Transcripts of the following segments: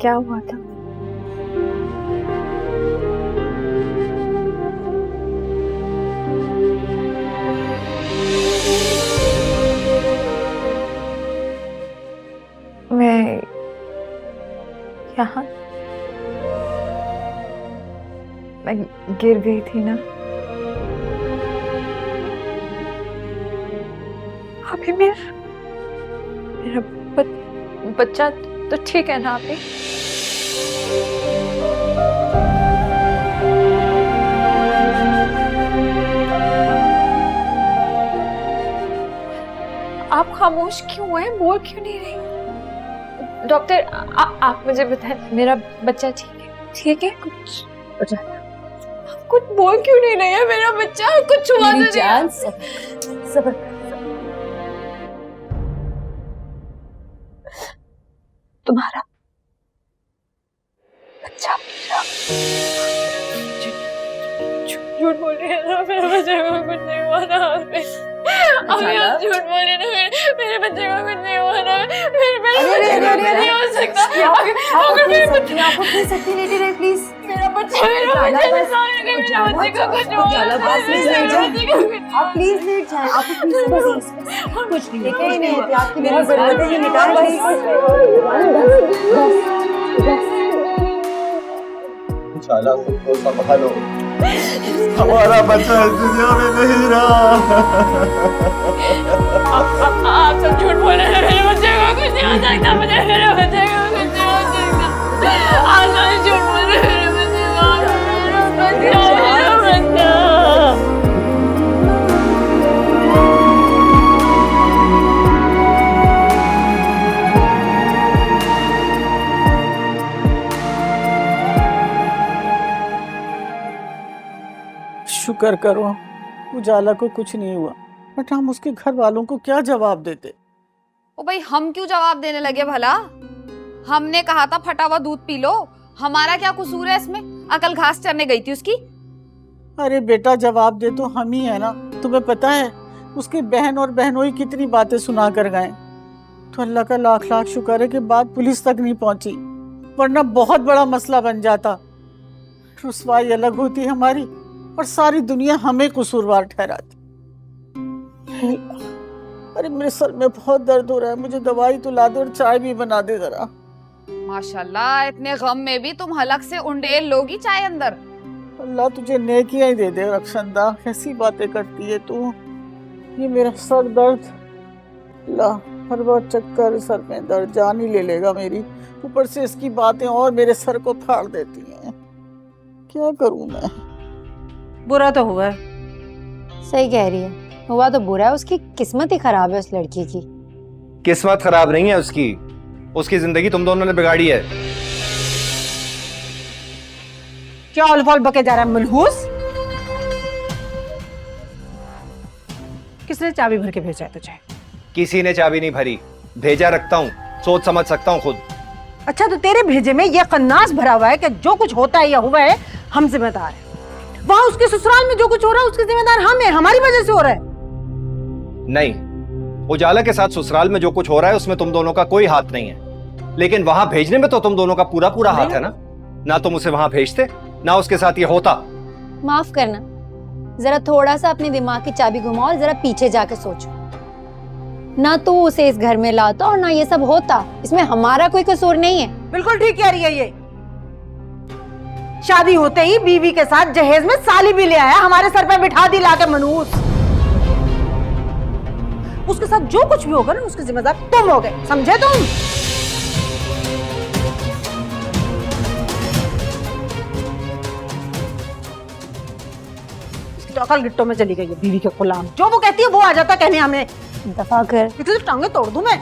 क्या हुआ था? मैं यहाँ मैं गिर गई थी ना। अभी मेरा बच्चा तो ठीक है ना अभी? आप खामोश क्यों हैं? बोल क्यों नहीं रही? डॉक्टर आप मुझे बताएं, मेरा बच्चा ठीक है? ठीक है? कुछ आप कुछ बोल क्यों नहीं रहे हैं? मेरा बच्चा कुछ हुआ तो नहीं? सबर। तुम्हारा बच्चा मेरा झूठ बोल रहे हैं ना? मेरे बच्चे को कुछ नहीं हुआ ना? अभी आप झूठ बोले ना? मेरे बच्चे को कुछ नहीं हुआ ना? मेरे बच्चे को कुछ नहीं हो सकता। अगर मेरे बच्चे आपको प्लीज सेक्रेटरी रहे प्लीज। मेरा बच्चा मेरे बच्चे को कुछ हुआ ना? आप प्लीज लेट जाएं। आप प्लीज कुछ नहीं लेके ही नहीं थे। आपकी मेरी जरूरत है, ये निकाल इंशाल्लाह सबको संभालो। हमारा बच्चा इस दुनिया में नहीं रहा। आप सब झूठ बोल रहे हैं। मेरे बच्चे को कुछ नहीं हो सकता। मुझे मेरे बच्चे को कुछ नहीं हो सकता। आप सब झूठ बोल रहे हैं। मेरे बच्चे को मेरा बच्चा। शुक्र करो उजाला को कुछ नहीं हुआ, बट हम उसके घर वालों को क्या जवाब देते? ओ भाई, हम क्यों जवाब देने लगे भला? हमने कहा था फटा हुआ दूध पी लो। हमारा क्या कसूर है इसमें? अकल घास चरने गई थी उसकी। अरे बेटा, जवाब दे तो हम ही है ना। तुम्हें पता है उसकी बहन और बहनोई कितनी बातें सुना कर गए। तो अल्लाह का लाख लाख शुक्र है कि बात पुलिस तक नहीं पहुंची, वरना बहुत बड़ा मसला बन जाता। रुसवाई अलग होती हमारी और सारी दुनिया हमें कसूरवार ठहराती। अरे मेरे सर में बहुत दर्द हो रहा है, मुझे दवाई तो ला दे और चाय भी बना दे जरा। माशाल्लाह, इतने गम में भी तुम हलक से उंडेल लोगी चाय अंदर। अल्लाह तुझे नेकियां ही दे दे रक्षंदा। कैसी बातें करती है तू। ये मेरा सर दर्द, अल्लाह हर बार चक्कर, सर में दर्द जान ही ले लेगा मेरी। ऊपर से इसकी बातें और मेरे सर को फाड़ देती हैं। क्या करूं मैं? बुरा तो हुआ है। सही कह रही है, हुआ तो बुरा है। उसकी किस्मत ही खराब है उस लड़की की। किस्मत खराब नहीं है उसकी, उसकी जिंदगी तुम दोनों ने बिगाड़ी है। क्या ऑल बके जा रहा है मनहूस? किसने चाबी भर के भेजा है तुझे? किसी ने चाबी नहीं भरी, भेजा रखता हूँ, सोच समझ सकता हूँ खुद। अच्छा, तो तेरे भेजे में ये कन्नास भरा हुआ है कि जो कुछ होता है या हुआ है हम जिम्मेदार हैं। वहां उसके ससुराल में जो कुछ हो रहा है उसके जिम्मेदार हम हैं, हमारी वजह से हो रहा है। नहीं, उजाला के साथ ससुराल में जो कुछ हो रहा है उसमें तुम दोनों का कोई हाथ नहीं है, लेकिन वहां भेजने में तो तुम दोनों का पूरा पूरा हाथ है ना। ना तुम उसे वहां भेजते, ना उसके साथ ये होता। माफ करना, जरा थोड़ा सा अपने दिमाग की चाबी घुमाओ और जरा पीछे जाके सोचो। ना तू उसे इस घर में लाता और ना ये सब होता। इसमें हमारा कोई कसूर नहीं है। बिल्कुल ठीक कह रही है ये। शादी होते ही बीवी के साथ जहेज में साली भी ले आया, हमारे सर पे बिठा दी लाके मनूस। उसके साथ जो कुछ भी होगा ना उसके जिम्मेदार तुम हो गए, समझे तुम? इसकी तो अकल गिट्टों में चली गई है। बीवी के गुलाम, जो वो कहती है वो आ जाता कहने हमें। दफा कर। इतनी टांगे तोड़ दूं मैं।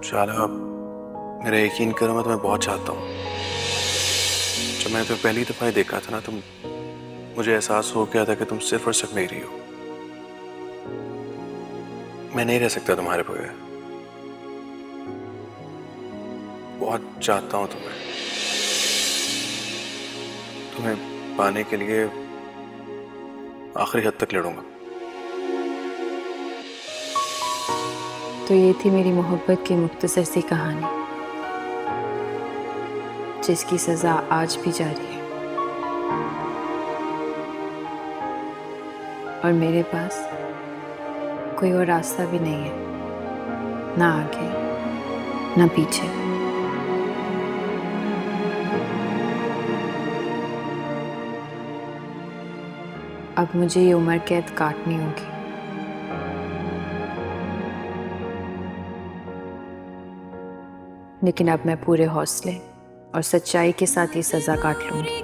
शाला, मेरा यकीन करो, मैं तुम्हें बहुत चाहता हूँ। जब मैंने तुम्हें पहली दफा देखा था ना, तुम मुझे एहसास हो गया था कि तुम सिर्फ और सिर्फ मेरी हो। मैं नहीं रह सकता तुम्हारे बगैर। बहुत चाहता हूं तुम्हें। तुम्हें पाने के लिए आखिरी हद तक लड़ूंगा। तो ये थी मेरी मोहब्बत की मुख्तसर सी कहानी, जिसकी सजा आज भी जारी है। और मेरे पास कोई और रास्ता भी नहीं है, ना आगे ना पीछे। अब मुझे ये उम्र कैद काटनी होगी। लेकिन अब मैं पूरे हौसले और सच्चाई के साथ ये सजा काट लूंगी।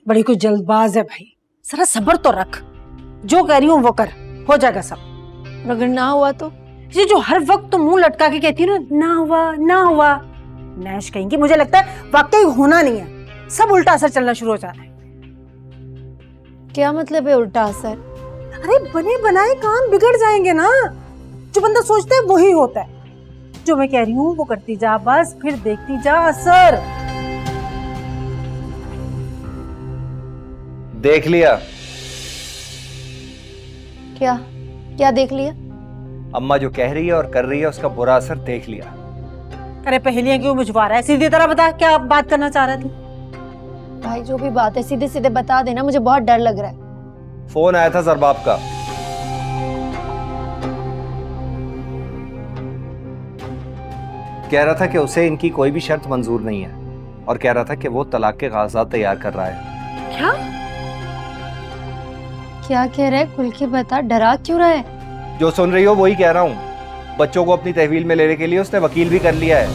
बड़ी कुछ जल्दबाज है भाई, जरा सब्र तो रख। जो कह रही हूँ वो कर, हो जाएगा सब। और अगर ना हुआ तो? ये जो हर वक्त तो मुंह लटका के कहती है ना हुआ ना हुआ, नैश कहेंगी। मुझे लगता है वाकई होना नहीं है, सब उल्टा असर चलना शुरू हो जाना है। क्या मतलब है उल्टा असर? अरे बने बनाए काम बिगड़ जाएंगे ना। जो बंदा सोचता है वही होता है। जो मैं कह रही हूँ वो करती जा बस, फिर देखती जा असर। देख लिया? क्या क्या देख लिया? अम्मा जो कह रही है और कर रही है उसका बुरा असर देख लिया। अरे पहेलियां क्यों बुझवा रहा है? सीधी तरह बता, क्या बात करना चाह रहा थी? भाई जो भी बात है सीधे सीधे बता देना, मुझे बहुत डर लग रहा है। फोन आया था जरबाब का। कह रहा था कि उसे इनकी कोई भी शर्त मंजूर नहीं है और कह रहा था कि वो तलाक के कागजात तैयार कर रहा है। क्या क्या कह रहा है? खुल के बता, डरा क्यों रहा है? जो सुन रही हो वही कह रहा हूँ। बच्चों को अपनी तहवील में लेने के लिए उसने वकील भी कर लिया है।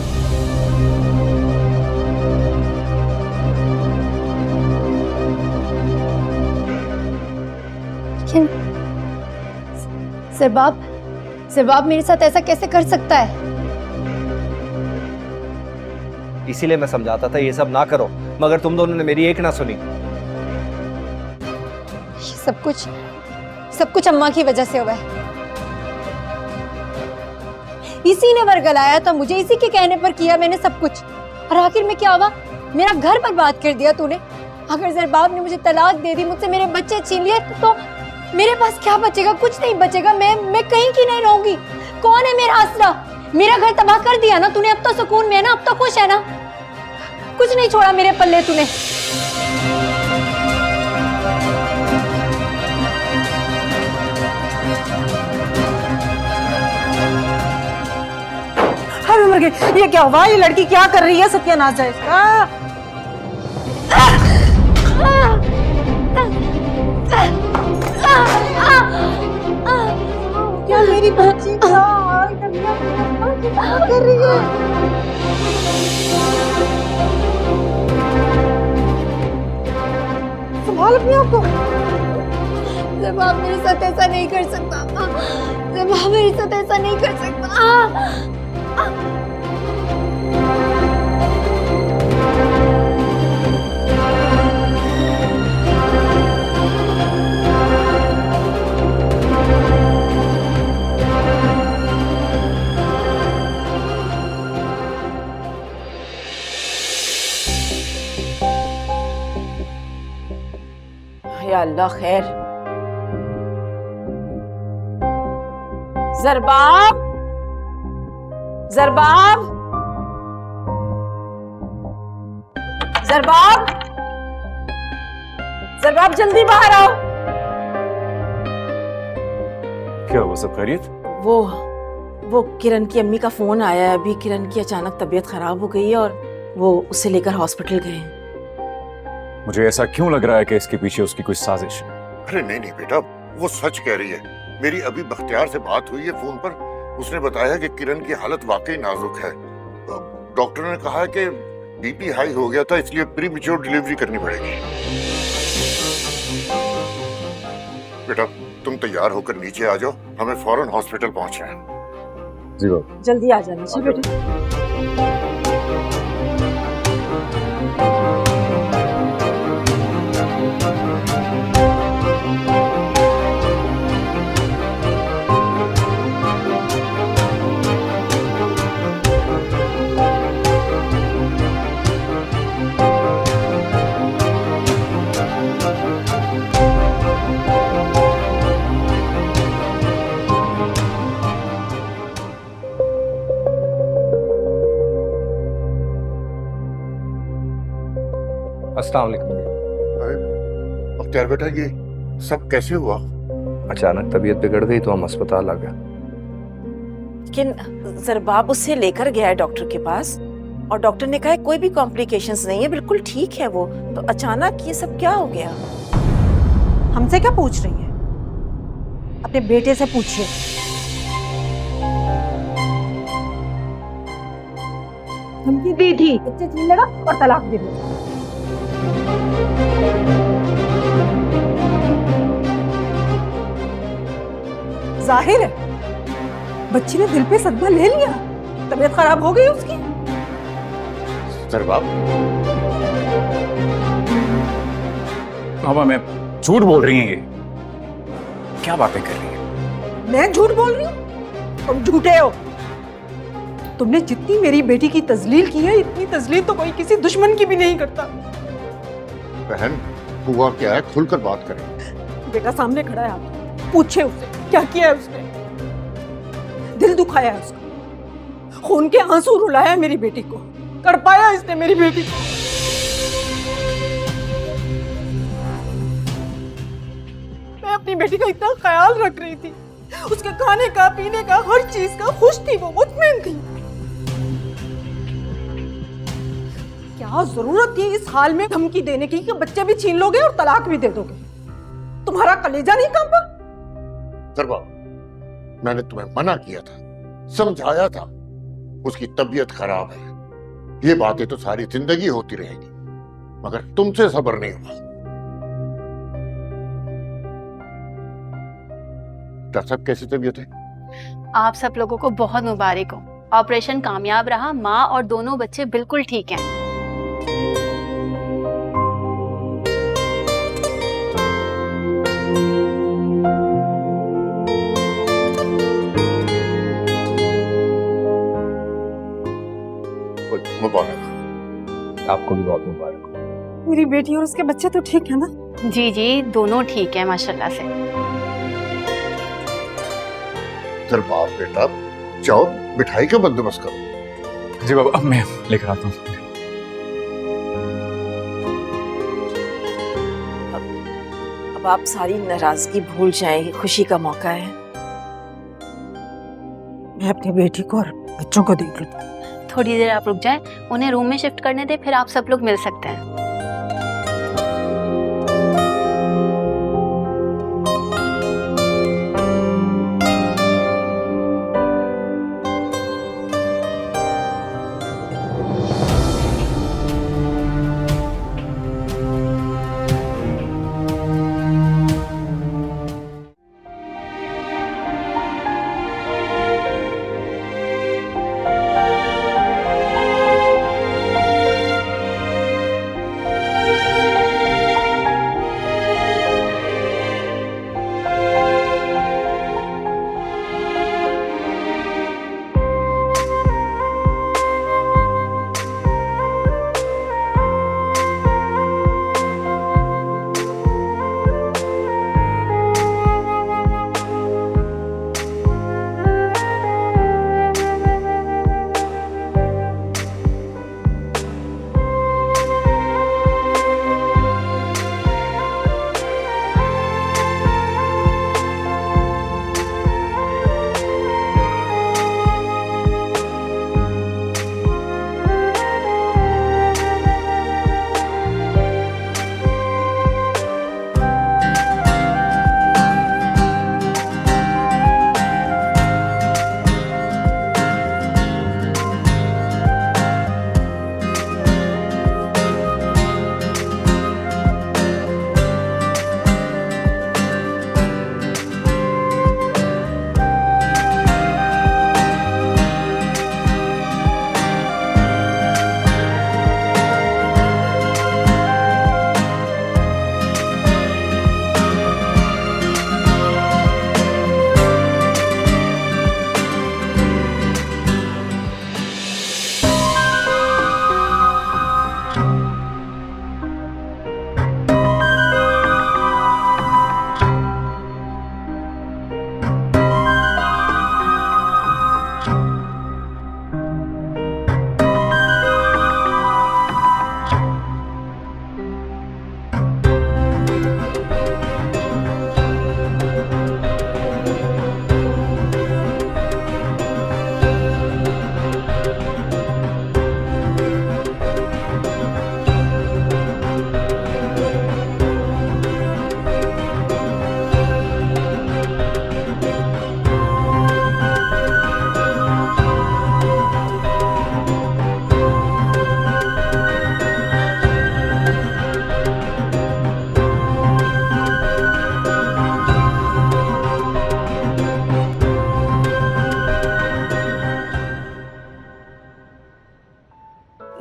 लेकिन सरबाब मेरे साथ ऐसा कैसे कर सकता है? इसीलिए मैं समझाता था ये सब ना करो, मगर तुम दोनों ने मेरी एक ना सुनी। सब कुछ अम्मा की वजह से हुआ है। इसी ने वर्गलाया था मुझे, इसी के कहने पर किया मैंने सब कुछ। और आखिर में क्या हुआ? मेरा घर बर्बाद कर दिया तूने। अगर जरबाब ने मुझे तलाक दे दी, मुझसे मेरे बच्चे छीन लिए, तो मेरे पास क्या बचेगा? कुछ नहीं बचेगा। मैं कहीं की नहीं रहूंगी। कौन है मेरा आसरा? मेरा घर तबाह कर दिया ना तूने। अब तो सुकून में है ना? अब तो खुश है ना? कुछ नहीं छोड़ा मेरे पल्ले तूने। हाँ मैं मर गई। ये क्या हुआ? ये लड़की क्या कर रही है? सत्यानाश है इसका। क्या मेरी बच्ची क्या कर रही है? संभाल अपने आप को। जरबाब मेरे साथ ऐसा नहीं कर सकता। जरबाब मेरे साथ ऐसा नहीं कर सकता। या अल्लाह खैर। जरबाब, जरबाब, जरबाब, जरबाब जल्दी बाहर आओ। क्या हुआ? सब खैरियत? वो किरण की अम्मी का फोन आया है। अभी किरण की अचानक तबीयत खराब हो गई है और वो उसे लेकर हॉस्पिटल गए हैं। मुझे ऐसा क्यों लग रहा है कि इसके पीछे उसकी कोई साजिश है। अरे नहीं नहीं बेटा, वो सच कह रही है। मेरी अभी बख्तियार से बात हुई है फोन पर। उसने बताया कि किरण की हालत वाकई नाजुक है। डॉक्टर ने कहा है कि बीपी हाई हो गया था, इसलिए प्रीमेच्योर डिलीवरी करनी पड़ेगी। बेटा तुम तैयार होकर नीचे आ जाओ, हमें फौरन हॉस्पिटल पहुंचना है। जी बाबा। जल्दी आ जाना जी बेटा। अस्सलाम वालेकुम। अरे बख्तियार बेटा, ये सब कैसे हुआ? अचानक तबीयत बिगड़ गई तो हम अस्पताल आ गए। लेकिन जरबाब उसे लेकर गया है डॉक्टर के पास और डॉक्टर ने कहा है कोई भी कॉम्प्लिकेशंस नहीं है, बिल्कुल ठीक है वो। तो अचानक ये सब क्या हो गया? हमसे क्या पूछ रही है? अपने बेटे से पूछिए। धमकी दी थी, बच्चे छीन लेगा और तलाक दे देगा। जाहिर है बच्ची ने दिल पे सदमा ले लिया, तबीयत खराब हो गई उसकी। सरबाब, मामा मैं झूठ बोल रही हैं, ये क्या बातें कर रही हैं? मैं झूठ बोल रही हूँ? तुम झूठे हो। तुमने जितनी मेरी बेटी की तजलील की है, इतनी तजलील तो कोई किसी दुश्मन की भी नहीं करता। बहन हुआ क्या है, खुलकर बात करें। बेटा सामने खड़ा है, आप पूछे उससे क्या किया है उसने। दिल दुखाया है उसका, खून के आंसू रुलाया है मेरी बेटी को, तड़पाया इसने मेरी बेटी को। मैं अपनी बेटी का इतना ख्याल रख रही थी, उसके खाने का पीने का हर चीज का खुश थी, वो मुतमईन थी। क्या जरूरत थी इस हाल में धमकी देने की कि बच्चे भी छीन लोगे और तलाक भी दे दोगे? तुम्हारा कलेजा नहीं कांपा? सरबाब, मैंने तुम्हें मना किया था, समझाया था, उसकी तबीयत खराब है, ये बातें तो सारी जिंदगी होती रहेगी, मगर तुमसे सब्र नहीं हुआ। डॉक्टर साहब कैसी तबीयत है? आप सब लोगों को बहुत मुबारक हो, ऑपरेशन कामयाब रहा, माँ और दोनों बच्चे बिल्कुल ठीक हैं। मुबारक। आपको भी बहुत मुबारक हो। मेरी बेटी और उसके बच्चे तो ठीक है ना? जी जी, दोनों ठीक है माशाल्लाह से। सरबाब बेटा, जाओ मिठाई का बंदोबस्त करो। जी बाबा, अब मैं लेकर आता हूँ। अब आप सारी नाराजगी भूल जाएं, ये खुशी का मौका है। मैं अपनी बेटी को और बच्चों को देख लूं। थोड़ी देर आप रुक जाएं, उन्हें रूम में शिफ्ट करने दें, फिर आप सब लोग मिल सकते हैं।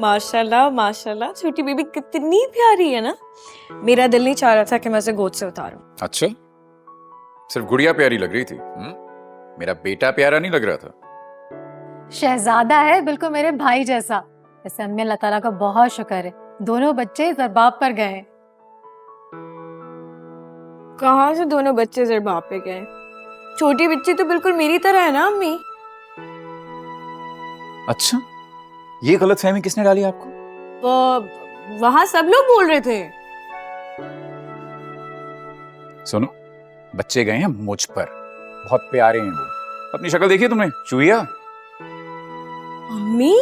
माशाल्लाह माशाल्लाह, छोटी बेबी कितनी प्यारी है ना। मेरा दिल नहीं चाह रहा था कि मैं उसे गोद से उतारूं। अच्छा, सिर्फ गुड़िया प्यारी लग रही थी। मेरा बेटा प्यारा नहीं लग रहा था? शहजादा है, बिल्कुल मेरे भाई जैसा। वैसे अम्मी अल्लाह ताला का बहुत शुक्र है, दोनों बच्चे जरबाब पर गए। कहाँ से दोनों बच्चे जरबाब पे गए? छोटी बच्ची तो बिल्कुल मेरी तरह है ना अम्मी। अच्छा, ये गलतफहमी किसने डाली आपको? वो वहां सब लोग बोल रहे थे। सुनो, बच्चे गए हैं मुझ पर, बहुत प्यारे हैं वो। अपनी शक्ल देखी तुमने, चूहिया? अम्मी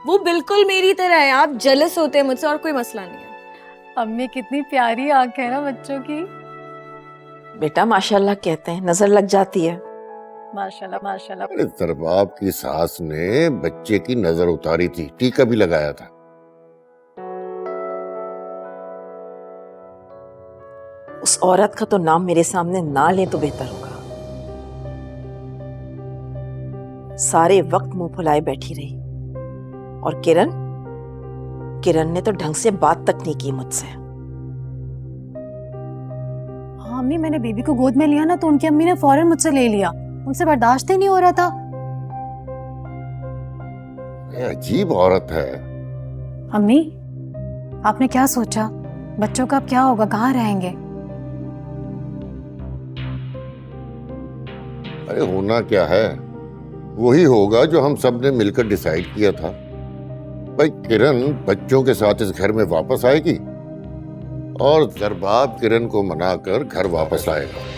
वो बिल्कुल मेरी तरह है, आप जेलस होते हैं मुझसे और कोई मसला नहीं है। अम्मी कितनी प्यारी आंखें है ना बच्चों की। बेटा माशाल्लाह कहते हैं, नजर लग जाती है। माशाल्लाह माशाल्लाह। अरे जरबाब की सास ने बच्चे की नजर उतारी थी, टीका भी लगाया था। उस औरत का तो नाम मेरे सामने ना ले तो बेहतर होगा। सारे वक्त मुंह फुलाए बैठी रही। और किरण ने तो ढंग से बात तक नहीं की मुझसे। हाँ अम्मी, मैंने बेबी को गोद में लिया ना तो उनकी अम्मी ने फौरन मुझसे ले लिया, उनसे बर्दाश्त ही नहीं हो रहा था। ये अजीब औरत है। अम्मी आपने क्या सोचा, बच्चों का अब क्या होगा, कहाँ रहेंगे? अरे होना क्या है, वही होगा जो हम सब ने मिलकर डिसाइड किया था। भाई किरण बच्चों के साथ इस घर में वापस आएगी और जरबाब किरण को मनाकर घर वापस आएगा।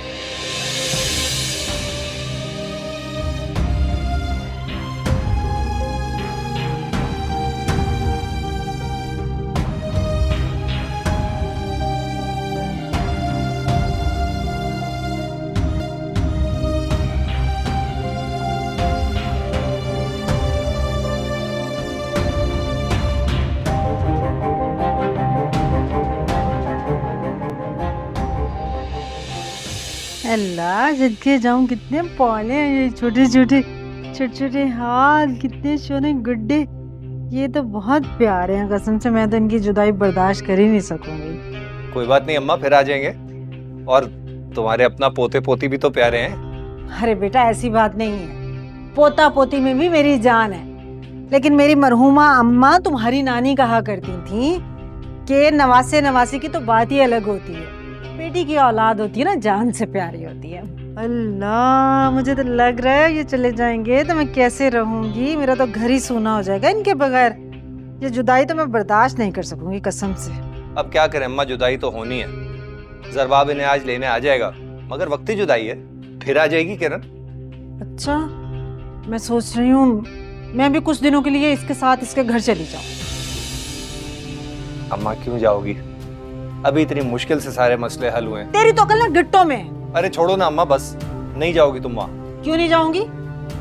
अल्लाह, सदके जाऊं, कितने पौले हैं ये, छोटे छोटे छोटे छोटे हाथ, कितने सोने गुड्डे। ये तो बहुत प्यारे हैं, कसम से मैं तो इनकी जुदाई बर्दाश्त कर ही नहीं सकूंगी। कोई बात नहीं अम्मा, फिर आ जाएंगे। और तुम्हारे अपना पोते पोती भी तो प्यारे हैं। अरे बेटा ऐसी बात नहीं है, पोता पोती में भी मेरी जान है। लेकिन मेरी मरहूमा अम्मा तुम्हारी नानी कहा करती थी कि नवासे नवासी की तो बात ही अलग होती है। बेटी की औलाद होती है ना, जान से प्यारी होती है। अल्लाह, मुझे तो लग रहा है ये चले जाएंगे तो मैं कैसे रहूंगी, मेरा तो घर ही सूना हो जाएगा इनके बगैर। ये जुदाई तो मैं बर्दाश्त नहीं कर सकूंगी कसम से। अब क्या करें अम्मा, जुदाई तो होनी है। जरबाब इन्हें आज लेने आ जाएगा, मगर वक्ती जुदाई है, फिर आ जाएगी किरण। अच्छा, मैं सोच रही हूँ मैं भी कुछ दिनों के लिए इसके साथ इसके घर चली जाऊँ। अम्मा क्यों जाओगी, अभी इतनी मुश्किल से सारे मसले हल हुए हैं। तेरी तो अकल ना गिट्टों में है। अरे छोड़ो ना अम्मा, बस नहीं जाओगी तुम वहाँ। क्यों नहीं जाऊंगी?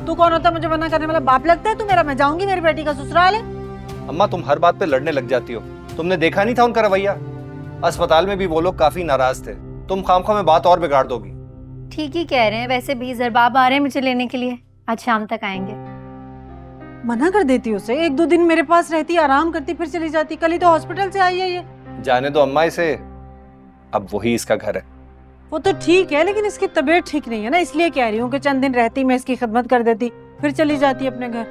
तू कौन होता है मुझे मना करने वाला? बाप लगता है तू मेरा? मैं जाऊंगी, मेरी बेटी का ससुराल है। अम्मा तुम हर बात पे लड़ने लग जाती हो, तुमने देखा नहीं था उनका रवैया? अस्पताल में भी वो लोग काफी नाराज थे, तुम खामखा में बात और बिगाड़ दोगी। ठीक ही कह रहे हैं, वैसे भी जरबाब आ रहे हैं मुझे लेने के लिए, आज शाम तक आएंगे। मना कर देती उसे, एक दो दिन मेरे पास रहती, आराम करती, फिर चली जाती। कल ही तो हॉस्पिटल से आई है ये। जाने दो अम्मा इसे, अब वही इसका घर है। वो तो ठीक है, लेकिन इसकी तबीयत ठीक नहीं है ना, इसलिए कह रही हूँ कि चंद दिन रहती, मैं इसकी खिदमत कर देती, फिर चली जाती अपने घर।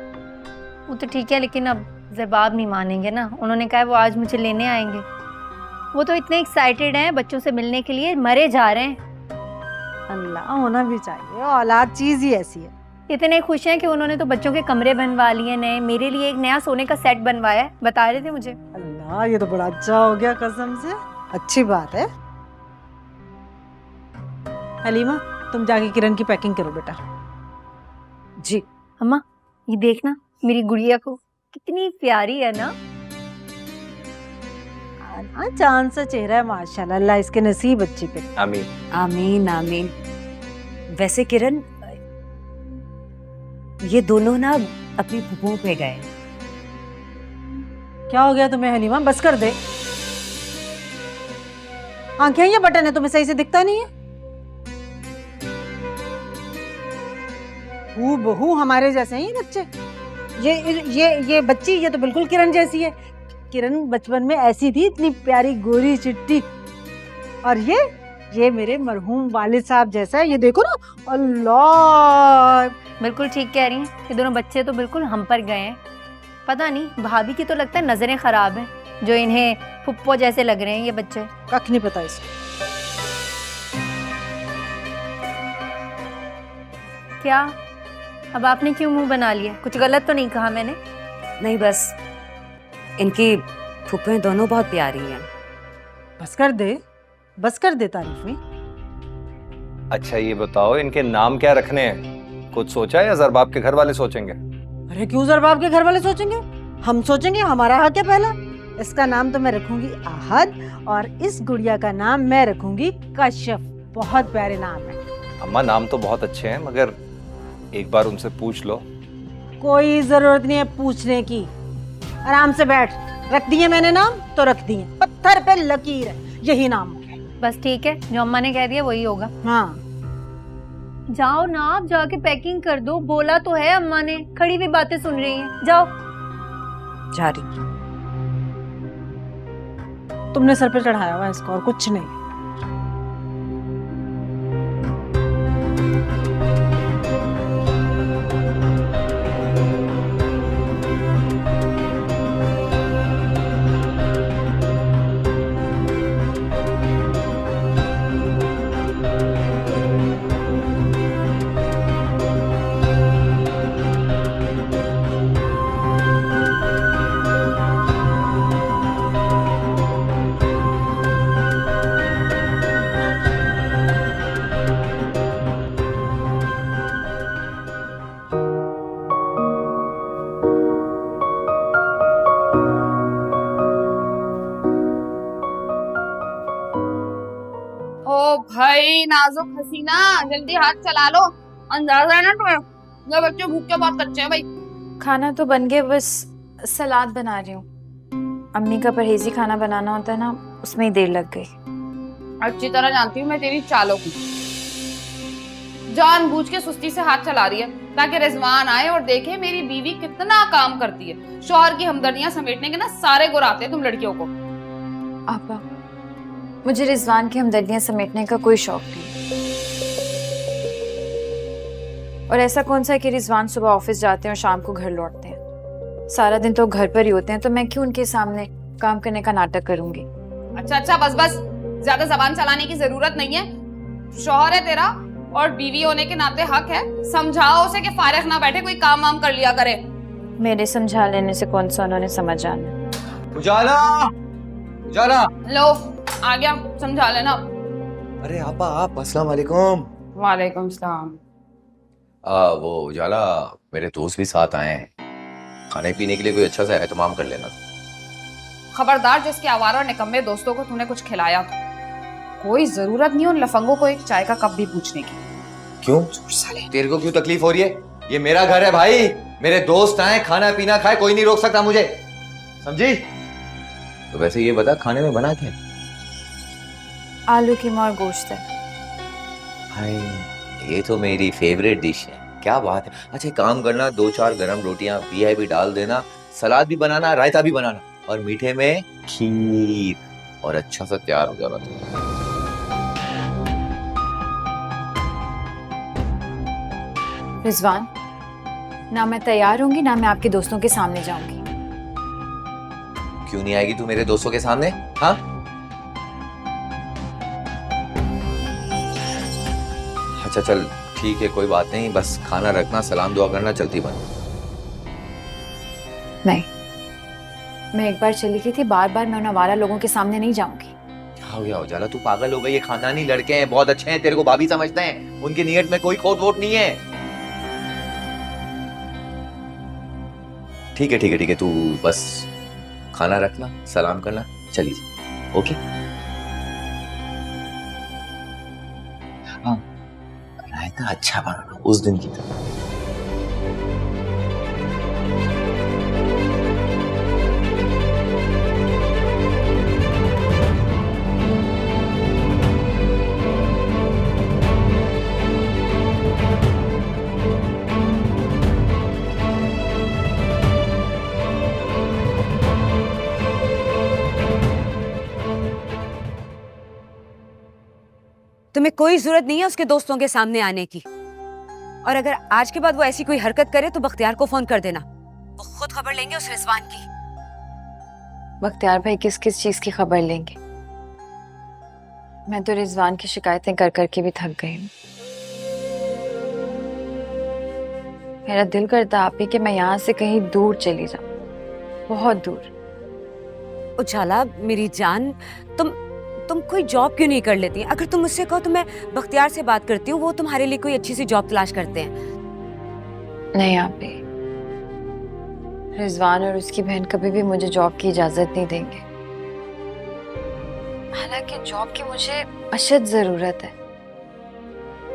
वो तो ठीक है, लेकिन अब जरबाब नहीं मानेंगे ना, उन्होंने कहा वो आज मुझे लेने आएंगे। वो तो इतने एक्साइटेड हैं बच्चों से मिलने के लिए, मरे जा रहे हैं। अल्लाह, होना भी चाहिए, औलाद चीज ही ऐसी है। इतने खुश हैं कि उन्होंने तो बच्चों के कमरे बनवा लिए नए, मेरे लिए एक नया सोने का सेट बनवाया है, बता रहे थे मुझे। अल्लाह, ये तो बड़ा अच्छा हो गया कसम से, अच्छी बात है। हलीमा, तुम जाके किरण की पैकिंग करो बेटा। जी अम्मा, ये देखना मेरी गुड़िया को, कितनी प्यारी है ना। हाँ, चांद सा चेहरा है माशाल्लाह, अल्लाह इसके नसीब अच्छी पे। आमीन आमीन आमीन। वैसे किरण, ये दोनों ना अपनी फूफों पे गए। क्या हो गया तुम्हें हलीमा? बस कर दे। आंखें या बटन है, तुम्हें सही से दिखता नहीं है? हूबहू हमारे जैसे हैं ये बच्चे, ये बच्ची, ये तो बिल्कुल किरण जैसी है। किरण बचपन में ऐसी थी, इतनी प्यारी गोरी चिट्टी। और ये मेरे मरहूम वालिद साहब जैसा है, ये देखो ना, अल्लाह। बिल्कुल ठीक कह रही हैं, ये दोनों बच्चे तो बिल्कुल हम पर गए हैं। पता नहीं भाभी की तो लगता है नजरें खराब हैं, जो इन्हें फुप्पो जैसे लग रहे हैं ये बच्चे। कख नहीं पता इसको। क्या अब आपने क्यों मुंह बना लिया? कुछ गलत तो नहीं कहा मैंने? नहीं, बस इनकी फूफें दोनों बहुत प्यारी हैं। बस कर दे तारीफें। अच्छा ये बताओ, इनके नाम क्या रखने हैं? कुछ सोचा है या जरबाब के घर वाले सोचेंगे? अरे क्यों जरबाब के घर वाले सोचेंगे? हम सोचेंगे, हमारा हक है पहला। इसका नाम तो मैं रखूंगी आहद, और इस गुड़िया का नाम मैं रखूंगी कश्यप। बहुत प्यारे नाम है। अम्मा नाम तो बहुत अच्छे हैं, मगर एक बार उनसे पूछ लो। कोई जरूरत नहीं है पूछने की, आराम से बैठ। रख दिए मैंने नाम तो रख दिए, पत्थर पे लकीर है, यही नाम। बस ठीक है, जो अम्मा ने कह दिया वही होगा। हाँ जाओ ना, आप जाके पैकिंग कर दो। बोला तो है अम्मा ने, खड़ी हुई बातें सुन रही हैं। जाओ। जा रही। तुमने सर पे चढ़ाया हुआ है इसको, और कुछ नहीं। ओ भाई नाजुक हसीना, जल्दी हाथ चला लो। अंदाजा है ना तुम्हें, ये बच्चे भूखे बहुत कच्चे हैं भाई। खाना तो बन गया, बस सलाद बना रही हूँ। अम्मी का परहेजी खाना बनाना होता है ना, उसमें ही देर लग गई। अच्छी तरह जानती हूँ मैं तेरी चालों को। जानबूझ के सुस्ती से हाथ चला रही है ताकि रिजवान आए और देखे मेरी बीवी कितना काम करती है। शौहर की हमदर्दियां समेटने के ना सारे गुर आते हैं तुम लड़कियों को। आपा, मुझे रिजवान की हमदर्दियां समेटने का कोई शौक नहीं। और ऐसा कौन सा है कि रिजवान सुबह ऑफिस जाते हैं और शाम को घर लौटते हैं? सारा दिन तो घर पर ही होते हैं, तो मैं क्यों उनके सामने काम करने का नाटक करूंगी? अच्छा बस ज्यादा जबान चलाने की जरूरत नहीं है। शौहर है तेरा और बीवी होने के नाते हक है, समझाओ उसे कि फारिग ना बैठे, कोई काम वाम कर लिया करे। मेरे समझा लेने से कौन सा उन्होंने समझ जाना। उजाला, उजाला। लो आ गया, समझा लेना। अरे आपा आप, अस्सलाम वालेकुम। वालेकुम सलाम। वो उजाला, मेरे दोस्त भी साथ आए हैं, खाने पीने के लिए कोई अच्छा सा एहतमाम कर लेना। खबरदार, जिसके आवारा और निकम्मे दोस्तों को तूने कुछ खिलाया तो कोई जरूरत नहीं उन लफंगों को एक चाय का कप भी पूछने की। क्यों तेरे को क्यों तकलीफ हो रही है? ये मेरा घर है भाई, मेरे दोस्त आए, खाना पीना खाए, कोई नहीं रोक सकता मुझे, समझी? तो वैसे ये बता खाने में बना क्या? आलू कीमा और गोश्त है। भाई ये तो मेरी फेवरेट डिश है। क्या बात है। अच्छा एक काम करना, 2-4 गरम रोटियां भी डाल देना, सलाद भी बनाना, रायता भी बनाना, और मीठे में खीर, और अच्छा सा तैयार हो जाना। रिजवान, ना मैं तैयार होंगी ना मैं आपके दोस्तों के सामने जाऊंगी। क्यों नहीं आएगी तू मेरे दोस्तों के सामने? हाँ अच्छा चल ठीक है, कोई बात नहीं, बस खाना रखना, सलाम दुआ करना, चलती बन। नहीं, मैं एक बार चली गई थी, बार बार मैं उन आवारा लोगों के सामने नहीं जाऊंगी। क्या हो गया उजाला, तू पागल हो गई? ये खानदानी लड़के हैं, बहुत अच्छे हैं, तेरे को भाभी समझते हैं, उनकी नीयत में कोई खोट वोट नहीं है। ठीक है, तू बस खाना रखना, सलाम करना, चली जा। ओके हाँ, रायता अच्छा बनाना उस दिन की तरह। तुम्हें कोई जरूरत नहीं है उसके दोस्तों के सामने आने की। और अगर आज के बाद वो ऐसी कोई हरकत करे तो बख्तियार को फोन कर देना, वो खुद खबर लेंगे उस रिजवान की। बख्तियार भाई किस किस चीज की खबर लेंगे? मैं तो रिजवान की शिकायतें कर करके भी थक गई हूँ। मेरा दिल करता आप ही कि मैं यहाँ से कहीं दूर चली जाऊं, बहुत दूर। उजाला मेरी जान, तुम कोई जॉब क्यों नहीं कर लेती? अगर तुम मुझसे कहो तो मैं बख्तियार से बात करती हूँ, वो तुम्हारे लिए कोई अच्छी सी जॉब तलाश करते हैं। नहीं आप ही, रिजवान और उसकी बहन कभी भी मुझे जॉब की इजाजत नहीं देंगे। हालांकि जॉब की मुझे अशद जरूरत है।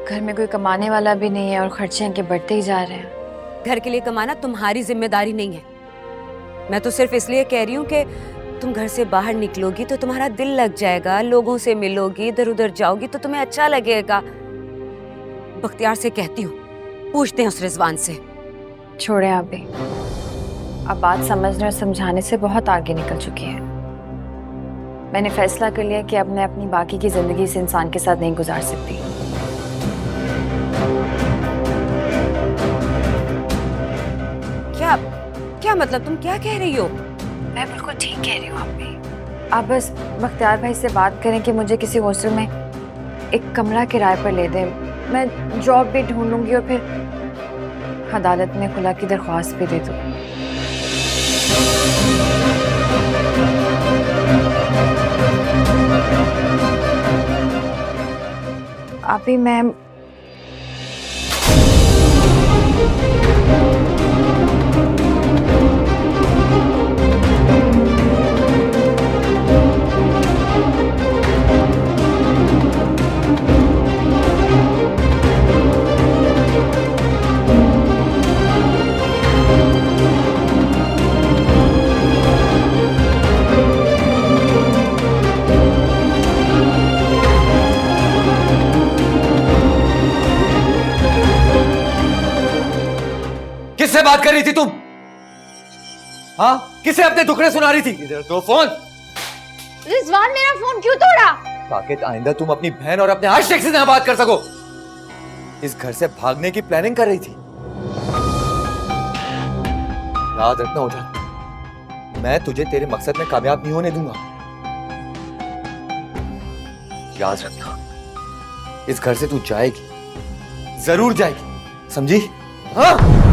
घर में कोई कमाने वाला भी नहीं है और खर्चे इनके बढ़ते ही जा रहे हैं। घर के लिए कमाना तुम्हारी जिम्मेदारी नहीं है। मैं तो सिर्फ इसलिए कह रही हूँ कि तुम घर से बाहर निकलोगी तो तुम्हारा दिल लग जाएगा, लोगों से मिलोगी, इधर उधर जाओगी तो तुम्हें अच्छा लगेगा। बख्तियार से कहती हूँ, पूछते हैं उस रिजवान से। छोड़े आप भी, अब बात समझने और समझाने से बहुत आगे निकल चुकी है। मैंने फैसला कर लिया कि अब मैं अपनी बाकी की जिंदगी इस इंसान के साथ नहीं गुजार सकती। क्या मतलब? तुम क्या कह रही हो? मैं बिल्कुल ठीक कह रही हूँ आप भी। आप बस बख्तियार भाई से बात करें कि मुझे किसी हॉस्टल में एक कमरा किराए पर ले दें। मैं जॉब भी ढूंढ लूंगी और फिर अदालत में खुला की दरख्वास्त भी दे दूँ। अभी मैं किससे बात कर रही थी तुम? हाँ, किससे अपने दुखड़े सुना रही थी? इधर दो फोन। रिजवान मेरा फोन क्यों तोड़ा? ताकि आइंदा तुम अपनी बहन और अपने आशिक से ना बात कर सको। इस घर से भागने की प्लानिंग कर रही थी। याद रखना उठा, मैं तुझे तेरे मकसद में कामयाब नहीं होने दूंगा। याद रखना, इस घर से तू जाएगी, जरूर जाएगी, समझी? हाँ?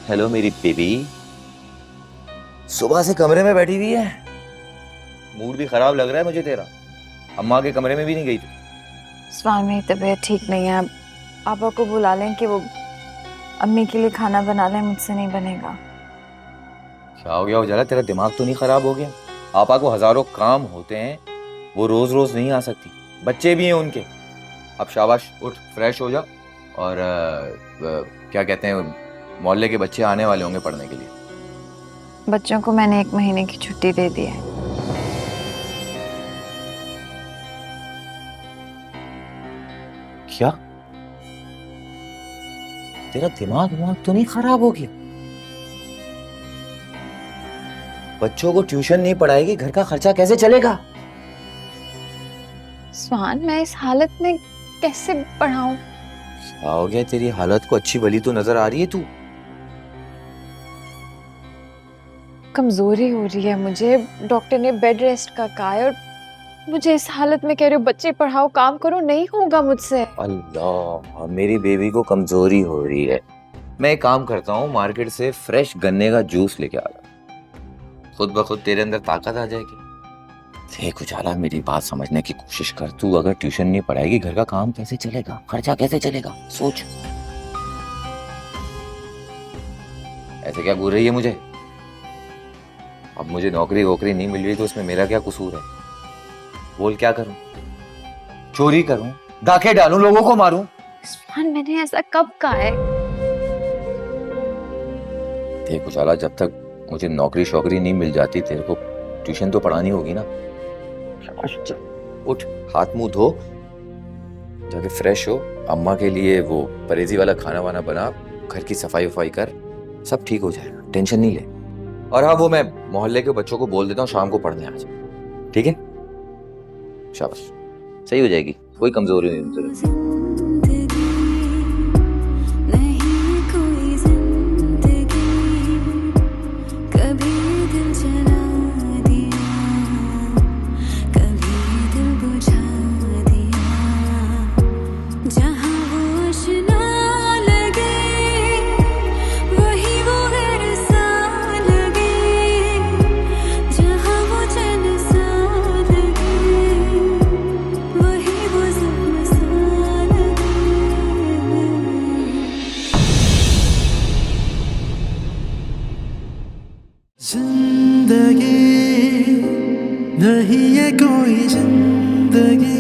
हेलो मेरी बेबी, सुबह से कमरे में बैठी हुई है। मूड भी खराब लग रहा है मुझे तेरा। अम्मा के कमरे में भी नहीं गई तू। स्वामी मेरी तबीयत ठीक नहीं है। पापा को बुला लें कि वो अम्मी के लिए खाना बना लें, मुझसे नहीं बनेगा। क्या हो गया उजाला, तेरा दिमाग तो नहीं खराब हो गया? पापा को हजारों काम होते हैं, वो रोज रोज नहीं आ सकती, बच्चे भी हैं उनके। अब शाबाश, उठ फ्रेश हो जा। और क्या कहते हैं, मोहल्ले के बच्चे आने वाले होंगे पढ़ने के लिए। बच्चों को मैंने 1 महीने की छुट्टी दे दी है। क्या तेरा दिमाग तो नहीं खराब हो गया? बच्चों को ट्यूशन नहीं पढ़ाएगी, घर का खर्चा कैसे चलेगा? स्वान, मैं इस हालत में कैसे पढ़ाऊं? क्या हो गया, तेरी हालत को अच्छी भली तो नजर आ रही है तू। कमजोरी हो रही है मुझे। डॉक्टर ने बेड रेस्ट का कहा है और मुझे इस हालत में कह रहे हो बच्चे पढ़ाओ काम करो, नहीं होगा मुझसे। अल्लाह, मेरी बेबी को कमजोरी हो रही है। मैं एक काम करता हूँ, मार्केट से फ्रेश गन्ने का जूस लेके आ रहा, खुद ब खुद तेरे अंदर ताकत आ जाएगी। देख उजाला, मेरी बात समझने की कोशिश कर। तू अगर ट्यूशन नहीं पढ़ाएगी घर का काम कैसे चलेगा, खर्चा कैसे चलेगा, सोच। ऐसे क्या घूर रही है मुझे? अब मुझे नौकरी वोकरी नहीं मिल रही तो उसमें मेरा क्या कसूर है? बोल, क्या करूं? चोरी करूं, डाके डालूं, लोगों को मारूं? इस्फान, मैंने ऐसा कब कहा है? देख उजाला, जब तक मुझे नौकरी शौकरी नहीं मिल जाती तेरे को ट्यूशन तो पढ़ानी होगी ना। उठ, हाथ मुंह धो, जाके फ्रेश हो, अम्मा के लिए वो परहेजी वाला खाना वाना बना, घर की सफाई वफाई कर, सब ठीक हो जाएगा, टेंशन नहीं ले। और हाँ, वो मैं मोहल्ले के बच्चों को बोल देता हूँ शाम को पढ़ने आ जाए, ठीक है? शाबाश, सही हो जाएगी, कोई कमजोरी नहीं तेरे। जिंदगी नहीं है कोई जिंदगी